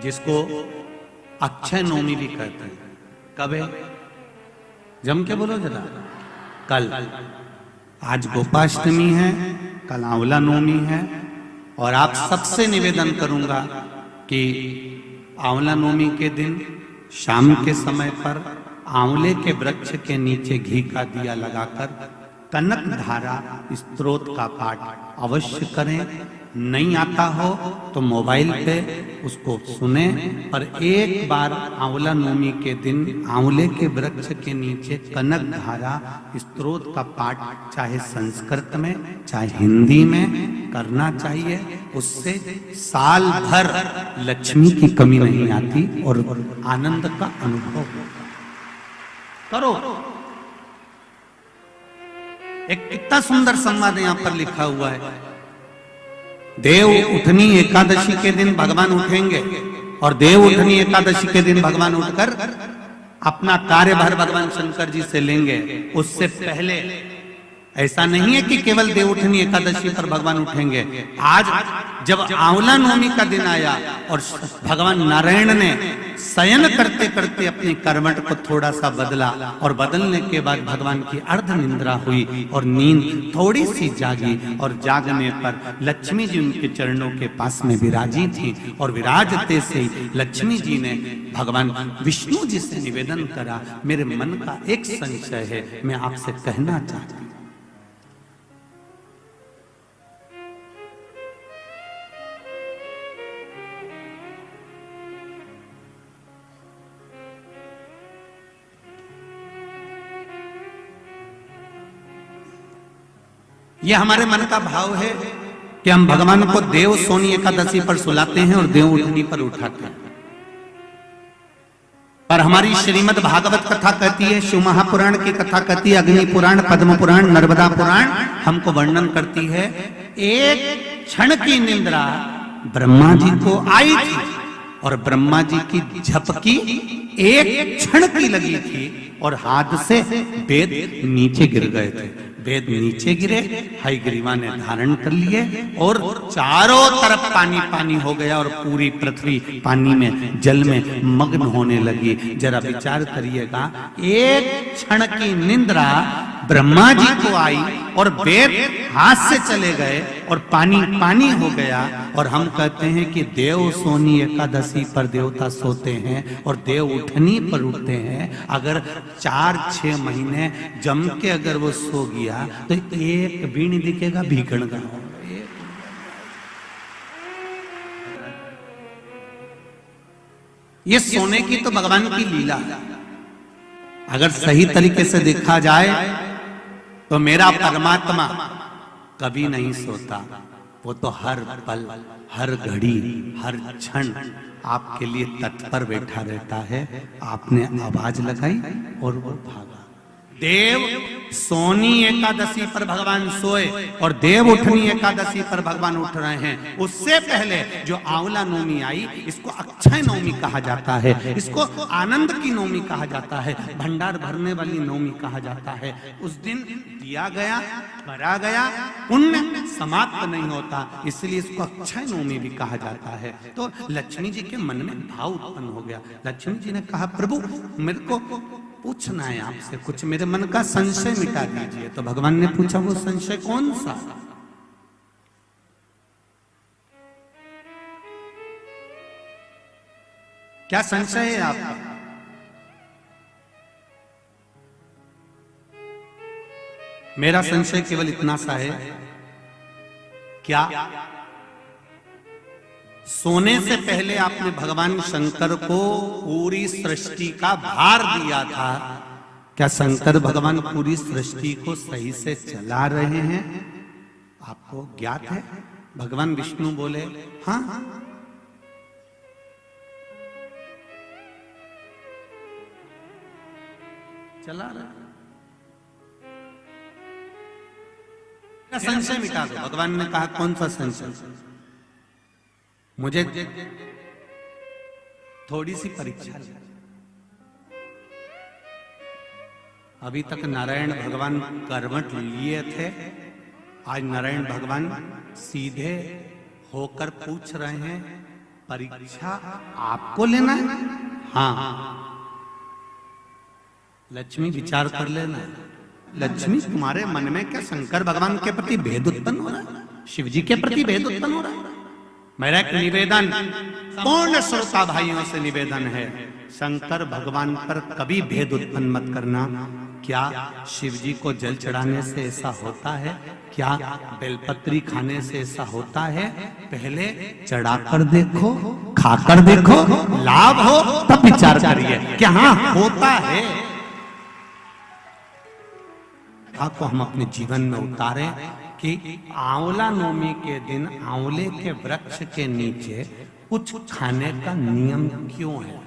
जिसको अक्षय नवमी भी कहते हैं। कब है? जम के बोलो जरा। कल। आज गोपाष्टमी है, कल आंवला नवमी है। और आप सबसे निवेदन करूंगा कि आंवला नवमी के दिन शाम के समय पर आंवले के वृक्ष के नीचे घी का दिया लगाकर कनक धारा स्तोत्र का पाठ अवश्य करें। नहीं आता हो तो मोबाइल पे उसको सुने, पर एक बार आंवला नवमी के दिन आंवले के वृक्ष के नीचे कनक धारा स्तोत्र का पाठ चाहे संस्कृत में चाहे हिंदी में करना चाहिए। उससे साल भर लक्ष्मी की कमी नहीं आती और आनंद का अनुभव करो। एक कितना सुंदर संवाद यहां पर लिखा हुआ है। देव उठनी एकादशी के दिन भगवान उठेंगे और देव उठनी एकादशी के दिन भगवान उठकर अपना कार्यभार भगवान शंकर जी से लेंगे। उससे पहले ऐसा नहीं है कि केवल देव उठनी एकादशी पर भगवान उठेंगे। आज जब आंवला नवमी का दिन आया और भगवान नारायण ने शयन करते करते अपनी करवट को थोड़ा सा बदला और बदलने के बाद भगवान की अर्ध निंद्रा हुई और नींद थोड़ी सी जागी और जागने पर लक्ष्मी जी उनके चरणों के पास में विराजी थी और विराजते से लक्ष्मी जी ने भगवान विष्णु जी से निवेदन करा, मेरे मन का एक संशय है, मैं आपसे कहना चाहती हूं। यह हमारे मन का भाव है कि हम भगवान को देव सोनी एकादशी पर सुलाते हैं और देव उठनी पर उठाते हैं। पर हमारी श्रीमद् भागवत कथा कहती है, शिव महापुराण की कथा कहती है, अग्नि पुराण, पद्म पुराण, नर्मदा पुराण हमको वर्णन करती है। एक क्षण की निंद्रा ब्रह्मा जी को आई थी और ब्रह्मा जी की झपकी एक क्षण की लगी थी और हाथ से वेद नीचे गिर गए थे। वेद नीचे गिरे, हयग्रीवा ने धारण कर लिए और चारों तरफ पानी पानी हो गया और पूरी पृथ्वी पानी में जल में मग्न होने लगी। जरा विचार करिएगा, एक क्षण की निंद्रा ब्रह्मा जी को आई और वेद हाथ से चले गए और पानी पानी हो गया। और हम कहते हैं कि देव सोनी एकादशी पर देवता सोते हैं और देव उठनी पर उठते हैं। अगर 4-6 महीने जम के अगर वो सो गया तो एक भी नहीं दिखेगा भीखण का। ये सोने की तो भगवान की लीला है। अगर सही तरीके से देखा जाए तो मेरा परमात्मा कभी नहीं सोता, वो तो हर पल हर घड़ी हर क्षण आपके लिए तत्पर बैठा रहता है। आपने आवाज लगाई और वो भागा। देव सोनी एकादशी पर भगवान सोए और देव उठनी एकादशी पर भगवान उठ रहे हैं। उससे पहले जो आंवला नवमी आई, इसको अक्षय नवमी कहा जाता है, इसको आनंद की नवमी कहा जाता है, भंडार भरने वाली नवमी कहा जाता है। उस दिन दिया गया, भरा गया, पुण्य समाप्त नहीं होता, इसलिए इसको अक्षय नवमी भी कहा जाता है। तो लक्ष्मी जी के मन में भाव उत्पन्न हो गया। लक्ष्मी जी ने कहा, प्रभु मेरे को पूछना है आपसे कुछ, मेरे मन का संशय मिटा दीजिए। तो भगवान ने पूछा, वो संशय कौन सा? क्या संशय है आपका? मेरा संशय केवल इतना सा है, क्या सोने से पहले आपने भगवान शंकर को पूरी सृष्टि का भार दिया था? क्या शंकर भगवान पूरी सृष्टि को सही से चला रहे हैं? आपको ज्ञात है? भगवान विष्णु बोले, हाँ चला रहे। संशय मिटा दो। भगवान ने कहा, कौन सा संशय? मुझे थोड़ी सी परीक्षा ले। अभी तक नारायण भगवान करवट लिए थे, आज नारायण भगवान सीधे होकर पूछ रहे हैं, परीक्षा आपको लेना है? हाँ, लक्ष्मी विचार कर लेना। लक्ष्मी तुम्हारे मन में क्या शंकर भगवान के प्रति भेद उत्पन्न हो रहा है? शिव जी के प्रति भेद उत्पन्न हो रहा है? मेरा एक निवेदन पूर्ण श्रोता भाइयों से निवेदन है, शंकर भगवान पर कभी भेद उत्पन्न मत करना। क्या शिव जी को जल चढ़ाने से ऐसा होता है? क्या बेलपत्री खाने से ऐसा होता है? पहले चढ़ाकर देखो, खाकर देखो, लाभ हो तब विचार करिए क्या हाँ होता है। को हम अपने जीवन में उतारें कि आंवला नवमी के दिन आंवले के वृक्ष के नीचे कुछ खाने का नियम क्यों है?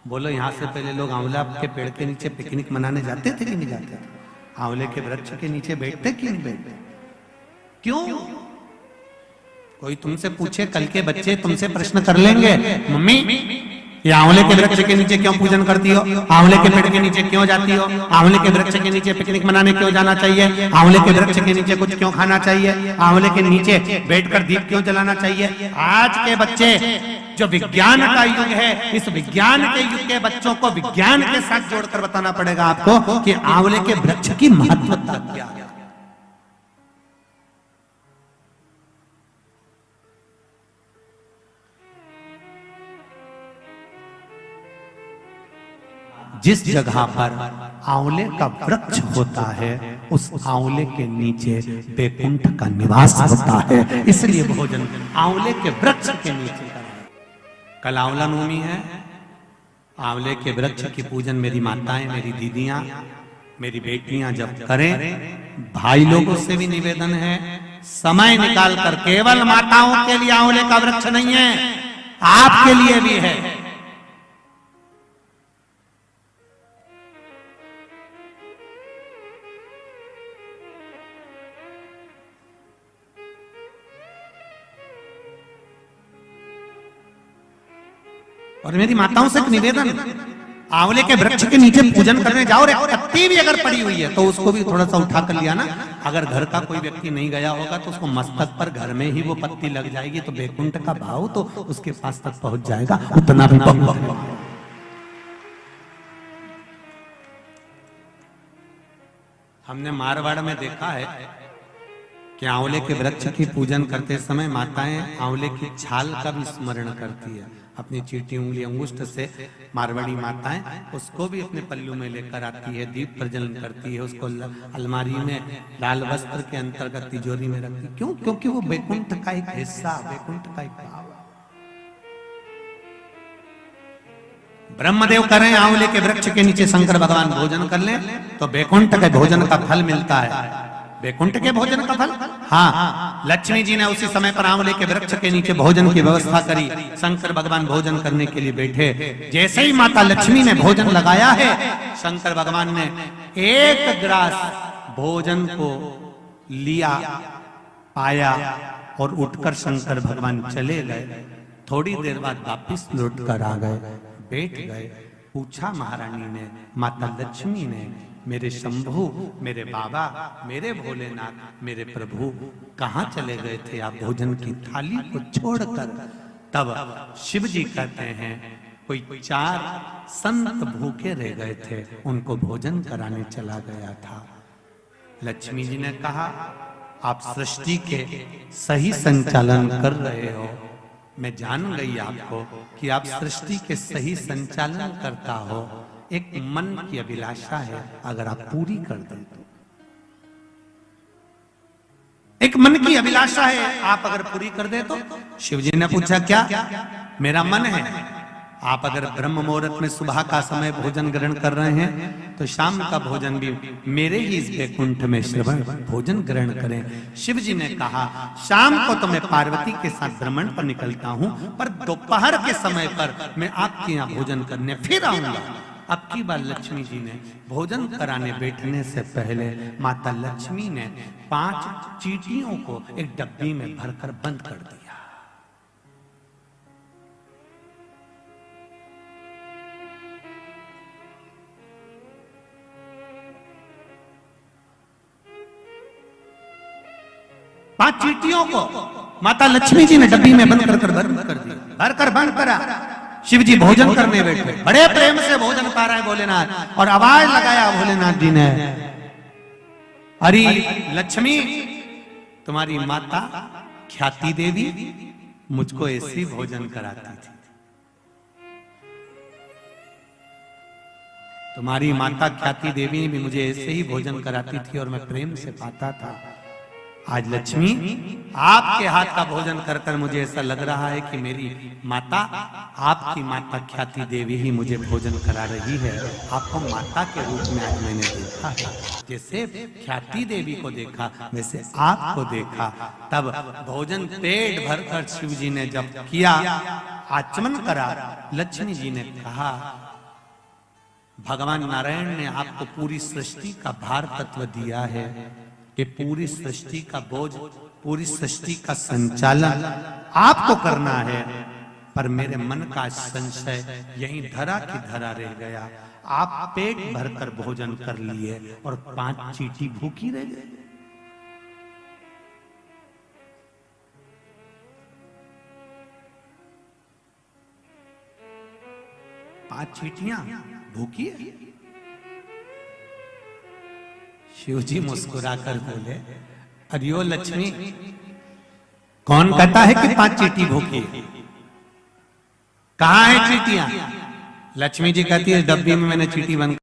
बोलो, यहाँ से पहले लोग आंवला के पेड़ के नीचे पिकनिक मनाने जाते थे कि नहीं जाते थे? आंवले के वृक्ष के नीचे बैठते कि नहीं बैठते? क्यों? कोई तुमसे पूछे, कल के बच्चे तुमसे प्रश्न कर लेंगे, मम्मी ये आंवले के वृक्ष के नीचे क्यों पूजन करती हो? आंवले के पेड़ के नीचे क्यों जाती हो? आंवले के वृक्ष के नीचे पिकनिक मनाने क्यों जाना चाहिए? आंवले के वृक्ष के नीचे कुछ क्यों खाना चाहिए? आंवले के नीचे बैठकर दीप क्यों जलाना चाहिए? आज के बच्चे, जो विज्ञान का युग है, इस विज्ञान के युग के बच्चों को विज्ञान के साथ जोड़कर बताना पड़ेगा आपको कि आंवले के वृक्ष की महत्वता क्या है। जिस जगह पर आंवले का वृक्ष होता है उस आंवले के नीचे बैकुंठ का निवास होता है, इसलिए भोजन आंवले के वृक्ष के नीचे करें। कल आंवला नवमी है, आंवले के वृक्ष की पूजन मेरी माताएं, मेरी दीदियां, मेरी बेटियां जब करें, भाई लोगों से भी निवेदन है, समय निकाल कर, केवल माताओं के लिए आंवले का वृक्ष नहीं है, आपके लिए भी है। और मेरी माताओं से एक निवेदन, आंवले के वृक्ष के नीचे पूजन करने जाओ, एक पत्ती भी अगर पड़ी हुई है तो उसको भी थोड़ा सा उठा कर लिया ना। अगर घर का कोई व्यक्ति नहीं गया होगा तो उसको मस्तक पर घर में ही वो पत्ती लग जाएगी, तो बैकुंठ का भाव तो उसके पास तक पहुंच जाएगा, उतना भी बहुत है। हमने मारवाड़ में देखा है कि आंवले के वृक्ष की पूजन करते समय माताएं आंवले की छाल का भी स्मरण करती है। अपनी चीटी उंगली अंगुष्ठ से मारवाड़ी माताएं उसको भी अपने पल्लू में लेकर आती है, दीप प्रज्वलन करती है, उसको अलमारी में लाल वस्त्र के अंतर्गत तिजोरी में रखती है। क्यों? क्योंकि वो बैकुंठ का एक हिस्सा, बैकुंठ का एक भाव। ब्रह्मदेव करें आंवले के वृक्ष के नीचे शंकर भगवान भोजन कर लें तो बैकुंठ के भोजन का फल मिलता है। बैकुंठ के भोजन का फल, हाँ, लक्ष्मी जी ने उसी समय पर आंवले के वृक्ष के नीचे भोजन की व्यवस्था करी। शंकर भगवान भोजन करने के लिए बैठे, जैसे ही माता लक्ष्मी ने भोजन लगाया है, शंकर भगवान ने एक ग्रास भोजन को लिया, पाया और उठकर शंकर भगवान चले गए। थोड़ी देर बाद वापिस लौट कर आ गए, बैठ गए। पूछा महारानी ने, माता लक्ष्मी ने, मेरे शंभु, मेरे बाबा, मेरे भोलेनाथ, मेरे प्रभु कहाँ चले गए थे आप भोजन की थाली को छोड़कर? तब शिव जी कहते हैं, कोई 4 संत भूखे रह गए थे, उनको भोजन कराने चला गया था। लक्ष्मी जी ने कहा, आप सृष्टि के सही संचालन कर रहे हो, मैं जान गई आपको कि आप सृष्टि के सही संचालन करता हो। एक मन की अभिलाषा है, अगर आप पूरी कर दें तो। एक मन की अभिलाषा है, आप अगर पूरी कर दे तो। शिव जी ने पूछा, क्या? मेरा मन है, आप अगर ब्रह्म मुहूर्त में सुबह का समय भोजन ग्रहण कर रहे हैं तो शाम का भोजन भी मेरे ही इस बैकुंठ में श्रवण भोजन ग्रहण करें। शिव जी ने कहा, शाम को तो मैं पार्वती के साथ भ्रमण पर निकलता हूं, पर दोपहर के समय पर मैं आपके यहाँ भोजन करने फिर आऊंगा। अब की बार लक्ष्मी जी ने भोजन कराने बैठने से पहले माता लक्ष्मी ने 5 चींटियों को एक डब्बी में भरकर बंद कर दिया। पांच चींटियों को माता लक्ष्मी जी ने डब्बी में बंद कर बंद कर दिया, भर कर बंद करा। शिव जी भोजन करने बैठे, बड़े प्रेम से भोजन पा रहे हैं भोलेनाथ, और आवाज लगाया भोलेनाथ जी ने, अरे लक्ष्मी, तुम्हारी माता ख्याति देवी मुझको ऐसे ही भोजन कराती थी। तुम्हारी माता ख्याति देवी भी मुझे ऐसे ही भोजन कराती थी और मैं प्रेम से पाता था। आज लक्ष्मी, आपके हाथ का भोजन कर कर मुझे ऐसा लग रहा है कि मेरी माता, आपकी माता ख्याति देवी ही मुझे भोजन करा रही है। आपको माता के रूप में आज मैंने देखा है, जैसे ख्याति देवी को देखा वैसे आपको देखा। तब भोजन पेट भरकर शिव जी ने जब किया, आचमन करा, लक्ष्मी जी ने कहा, भगवान नारायण ने आपको पूरी सृष्टि का भार तत्व दिया है कि पूरी सृष्टि का बोझ, पूरी सृष्टि का संचालन आपको करना है, पर मेरे मन का संशय यहीं धरा की धरा रह गया। आप पेट भरकर भोजन कर लिए और 5 चींटी भूखी रह गए। पांच चींटियां भूखी है। शिव जी मुस्कुराकर बोले, अरियो लक्ष्मी, कौन कहता है कि 5 चींटी भूखी है? कहां है चींटियां? लक्ष्मी जी कहती है, डब्बी में मैंने चींटी बंद